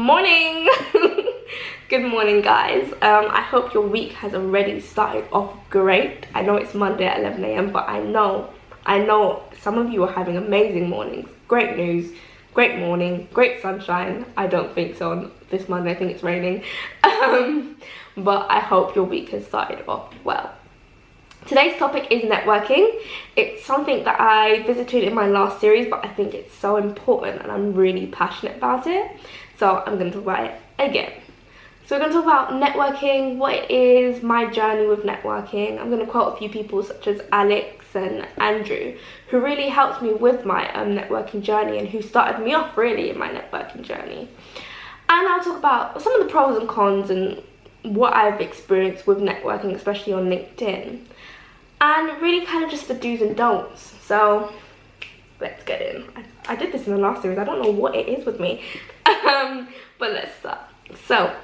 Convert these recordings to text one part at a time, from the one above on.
Morning. Good morning, guys. I hope your week has already started off great. I know it's Monday at 11 a.m, but I know some of you are having amazing mornings. Great news, great morning, great sunshine. I don't think so on this Monday. I think it's raining. But I hope your week has started off well. Today's topic is networking. It's something that I visited in my last series, but I think it's so important and I'm really passionate about it. So I'm going to talk about it again. So we're going to talk about networking, what it is, my journey with networking. I'm going to quote a few people such as Alex and Andrew, who really helped me with my networking journey and who started me off really in my networking journey. And I'll talk about some of the pros and cons and what I've experienced with networking, especially on LinkedIn. And really kind of just the do's and don'ts. So let's get in. I did this in the last series. I don't know what it is with me. But let's start. So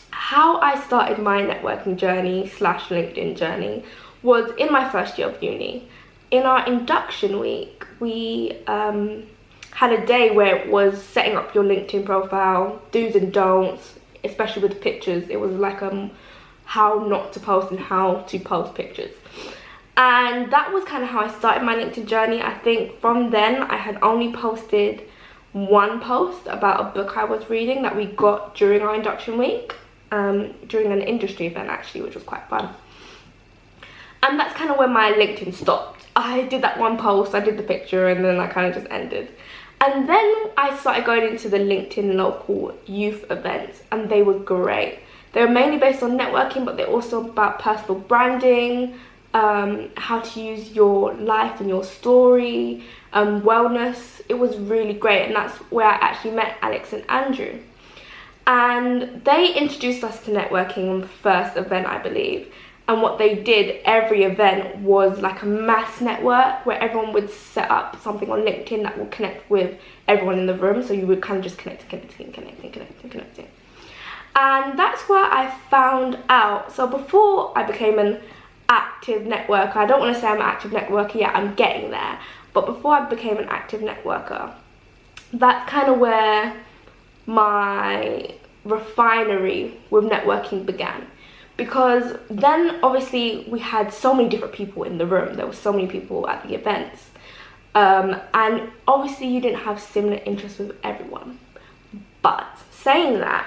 how I started my networking journey / LinkedIn journey was in my first year of uni. In our induction week, we had a day where it was setting up your LinkedIn profile, do's and don'ts, especially with pictures. It was like how not to post and how to post pictures. And that was kind of how I started my LinkedIn journey. I think from then I had only posted one post about a book I was reading that we got during our induction week, during an industry event actually, which was quite fun. And that's kind of where my LinkedIn stopped. I did that one post, I did the picture, and then I kind of just ended. And then I started going into the LinkedIn local youth events, and they were great. They were mainly based on networking, but they're also about personal branding, how to use your life and your story, wellness. It was really great, and that's where I actually met Alex and Andrew. And they introduced us to networking on the first event, I believe. And what they did every event was like a mass network where everyone would set up something on LinkedIn that would connect with everyone in the room. So you would kind of just connecting. And that's where I found out. So before I became an active networker, I don't want to say I'm an active networker yet, I'm getting there, but before I became an active networker, that's kind of where my refinery with networking began. Because then obviously we had so many different people in the room, there were so many people at the events, and obviously you didn't have similar interests with everyone. But saying that,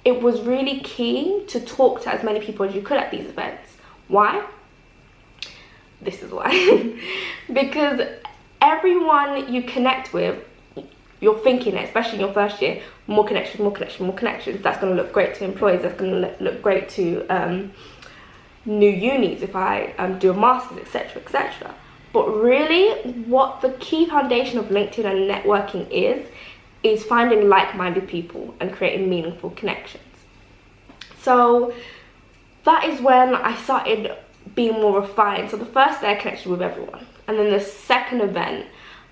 it was really key to talk to as many people as you could at these events. Why? This is why. Because everyone you connect with, you're thinking, especially in your first year, more connections. That's going to look great to employees. That's going to look great to new unis if I do a master's, etc, etc. But really, what the key foundation of LinkedIn and networking is finding like-minded people and creating meaningful connections. So that is when I started being more refined. So the first day I connected with everyone, and then the second event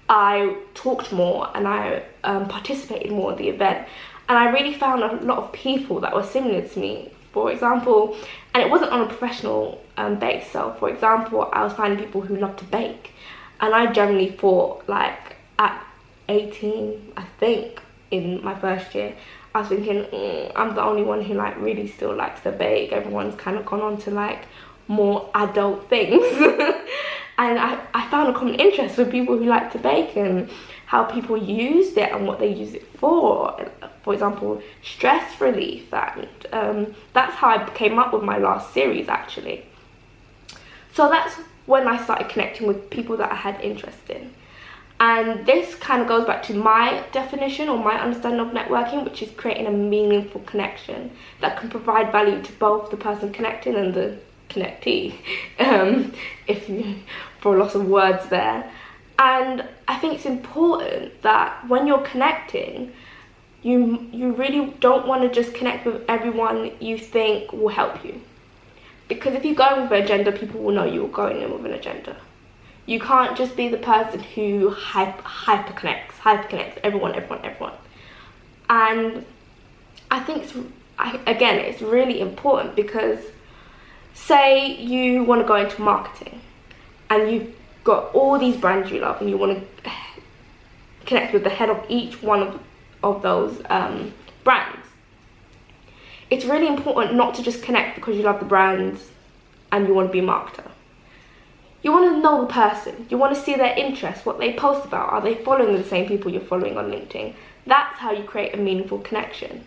I talked more and I participated more in the event, and I really found a lot of people that were similar to me. For example, and it wasn't on a professional base, so for example I was finding people who love to bake, and I generally thought, like at 18 I think in my first year, I was thinking I'm the only one who like really still likes to bake. Everyone's kind of gone on to like more adult things. And I found a common interest with people who like to bake and how people used it and what they use it for. For example, stress relief, and that's how I came up with my last series actually. So that's when I started connecting with people that I had interest in. And this kind of goes back to my definition or my understanding of networking, which is creating a meaningful connection that can provide value to both the person connecting and the connectee, for lots of words there. And I think it's important that when you're connecting, you really don't want to just connect with everyone you think will help you. Because if you go in with an agenda, people will know you're going in with an agenda. You can't just be the person who hyper connects everyone. And I think it's really important, because say you want to go into marketing and you've got all these brands you love and you want to connect with the head of each one of those brands. it's really important not to just connect because you love the brands and you want to be a marketer. You want to know the person. You want to see their interests, what they post about. Are they following the same people you're following on LinkedIn? That's how you create a meaningful connection.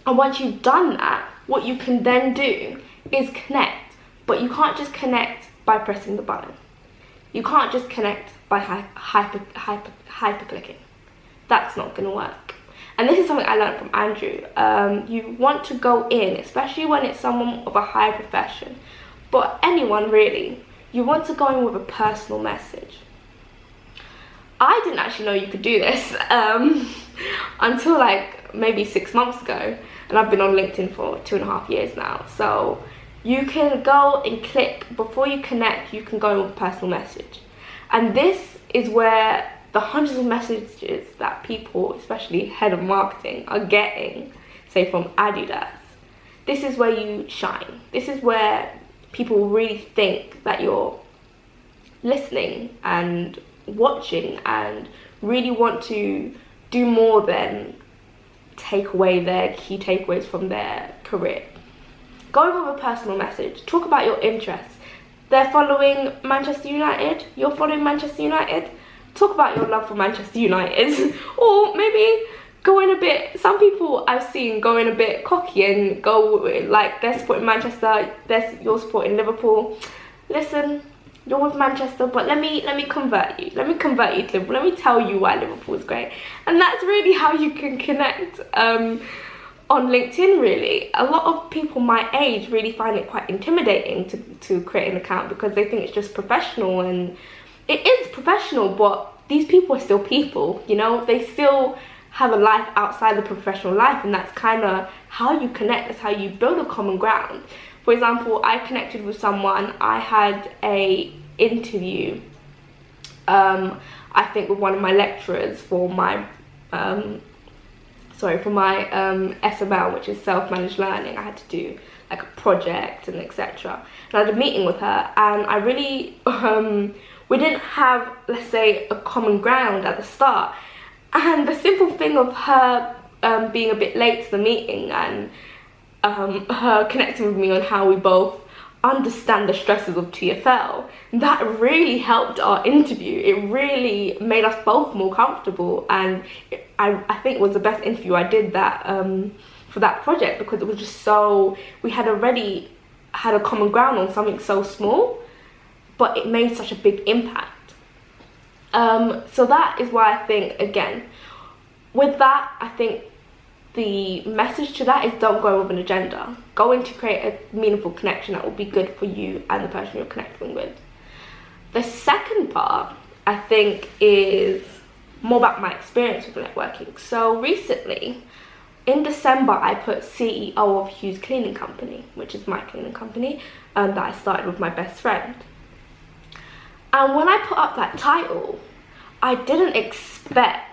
And once you've done that, what you can then do is connect. But you can't just connect by pressing the button. You can't just connect by hyper clicking. That's not going to work. And this is something I learned from Andrew. You want to go in, especially when it's someone of a higher profession, but anyone really, you want to go in with a personal message. I didn't actually know you could do this until like maybe 6 months ago, and I've been on LinkedIn for 2.5 years now. So you can go and click, before you connect, you can go in with a personal message. And this is where the hundreds of messages that people, especially head of marketing, are getting, say from Adidas, this is where you shine. This is where people really think that you're listening and watching and really want to do more than take away their key takeaways from their career. Go with a personal message. Talk about your interests. They're following Manchester United. You're following Manchester United. Talk about your love for Manchester United. Or maybe go in a bit, some people I've seen go in a bit cocky and go like they're supporting Manchester, you're supporting Liverpool. Listen, you're with Manchester, but let me convert you. Let me convert you to Liverpool. Let me tell you why Liverpool is great. And that's really how you can connect on LinkedIn, really. A lot of people my age really find it quite intimidating to create an account because they think it's just professional, and it is professional, but these people are still people, you know? They still have a life outside the professional life, and that's kind of how you connect. That's how you build a common ground. For example, I connected with someone. I had a interview, I think with one of my lecturers for my SML, which is self-managed learning. I had to do like a project and etc. And I had a meeting with her, and I really we didn't have, let's say, a common ground at the start. And the simple thing of her being a bit late to the meeting and her connecting with me on how we both understand the stresses of TFL, that really helped our interview. It really made us both more comfortable, and I think it was the best interview I did that for that project, because it was just so, we had already had a common ground on something so small, but it made such a big impact. So that is why I think, again, with that, I think the message to that is don't go with an agenda. Go in to create a meaningful connection that will be good for you and the person you're connecting with. The second part, I think, is more about my experience with networking. So recently, in December, I put CEO of Hughes Cleaning Company, which is my cleaning company, that I started with my best friend. And when I put up that title, I didn't expect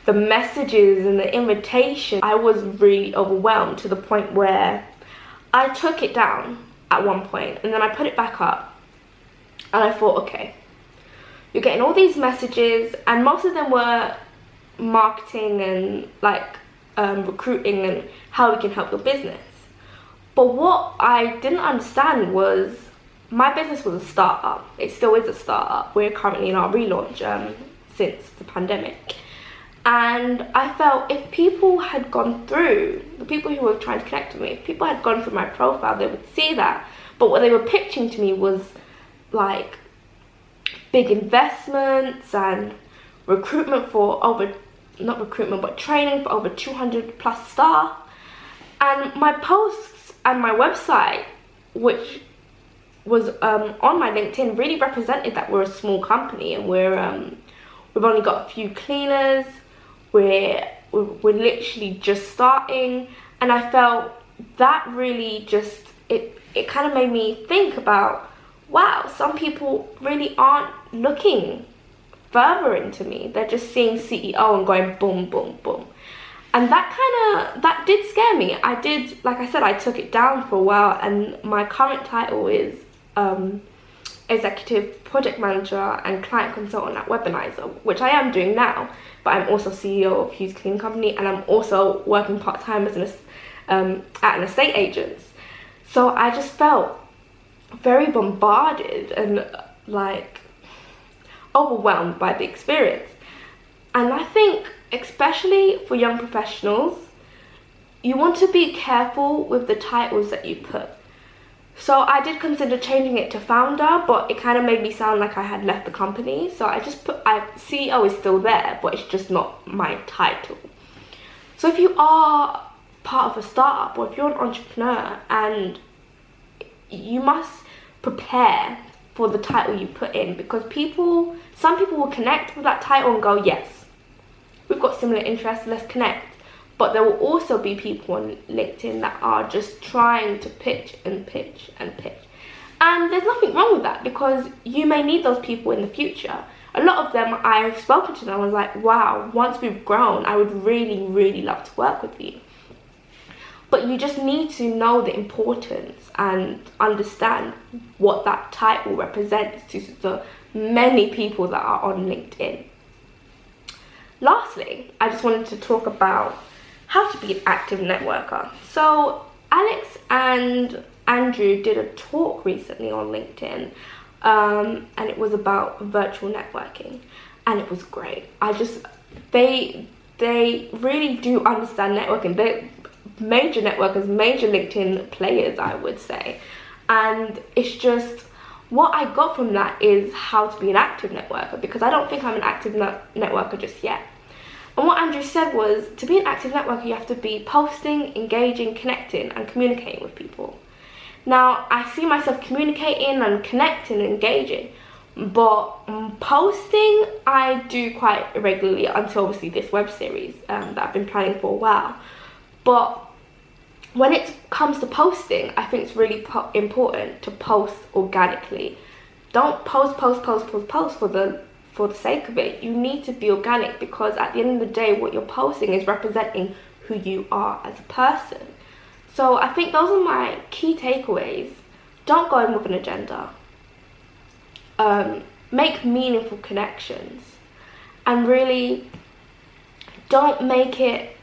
the messages and the invitation. I was really overwhelmed to the point where I took it down at one point, and then I put it back up, and I thought, okay, you're getting all these messages, and most of them were marketing and like recruiting and how we can help your business. But what I didn't understand was my business was a startup. It still is a startup. We're currently in our relaunch since the pandemic. And I felt if people had gone through, the people who were trying to connect with me, if people had gone through my profile, they would see that. But what they were pitching to me was like big investments and recruitment for over, not recruitment, but training for over 200 plus staff. And my posts and my website, which was on my LinkedIn, really represented that we're a small company, and we've only got a few cleaners. We're literally just starting, and I felt that really just it kind of made me think about, wow, some people really aren't looking further into me. They're just seeing CEO and going boom, boom, boom. And that did scare me. I did, like I said, I took it down for a while, and my current title is Executive Project Manager and Client Consultant at Webinizer, which I am doing now, but I'm also CEO of Hughes Cleaning Company, and I'm also working part-time as at an estate agent's. So I just felt very bombarded and like overwhelmed by the experience. And I think especially for young professionals, you want to be careful with the titles that you put. So I did consider changing it to founder, but it kind of made me sound like I had left the company. So I just put, CEO is still there, but it's just not my title. So if you are part of a startup, or if you're an entrepreneur, and you must prepare for the title you put in, because some people will connect with that title and go, yes, we've got similar interests, let's connect. But there will also be people on LinkedIn that are just trying to pitch and pitch and pitch. And there's nothing wrong with that, because you may need those people in the future. A lot of them, I've spoken to them, I was like, wow, once we've grown, I would really, really love to work with you. But you just need to know the importance and understand what that title represents to the many people that are on LinkedIn. Lastly, I just wanted to talk about how to be an active networker. So Alex and Andrew did a talk recently on LinkedIn, and it was about virtual networking, and it was great. They really do understand networking. They're major networkers, major LinkedIn players, I would say. And it's just, what I got from that is how to be an active networker, because I don't think I'm an active networker just yet. And what Andrew said was, to be an active networker, you have to be posting, engaging, connecting, and communicating with people. Now, I see myself communicating and connecting and engaging, but posting I do quite regularly until obviously this web series that I've been planning for a while. But when it comes to posting, I think it's really important to post organically. Don't post for the sake of it. You need to be organic, because at the end of the day, what you're posting is representing who you are as a person. So I think those are my key takeaways. Don't go in with an agenda. Make meaningful connections, and really don't make it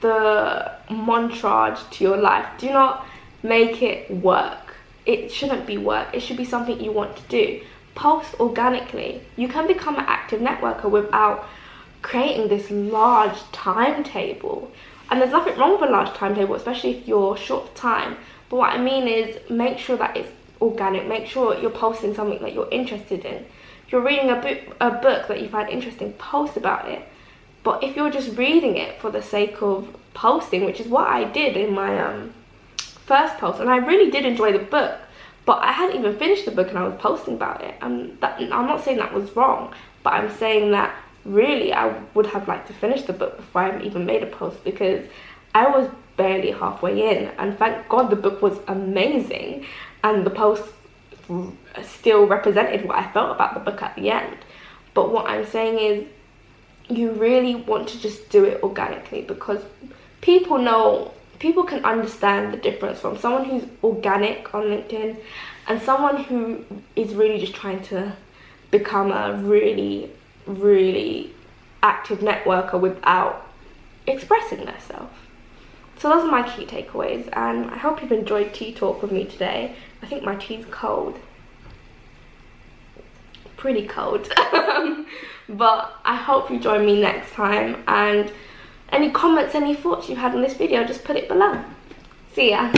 the mantra to your life. Do not make it work. It shouldn't be work. It should be something you want to do. Post organically. You can become an active networker without creating this large timetable. And there's nothing wrong with a large timetable, especially if you're short of time. But what I mean is, make sure that it's organic. Make sure you're posting something that you're interested in. If you're reading a book that you find interesting, post about it. But if you're just reading it for the sake of posting, which is what I did in my first post, and I really did enjoy the book, but I hadn't even finished the book and I was posting about it. I'm not saying that was wrong, but I'm saying that really I would have liked to finish the book before I even made a post, because I was barely halfway in, and thank God the book was amazing, and the post still represented what I felt about the book at the end. But what I'm saying is, you really want to just do it organically, because people can understand the difference from someone who's organic on LinkedIn and someone who is really just trying to become a really, really active networker without expressing themselves. So those are my key takeaways, and I hope you've enjoyed tea talk with me today. I think my tea's cold. Pretty cold. But I hope you join me next time, and any comments, any thoughts you had on this video, just put it below. See ya.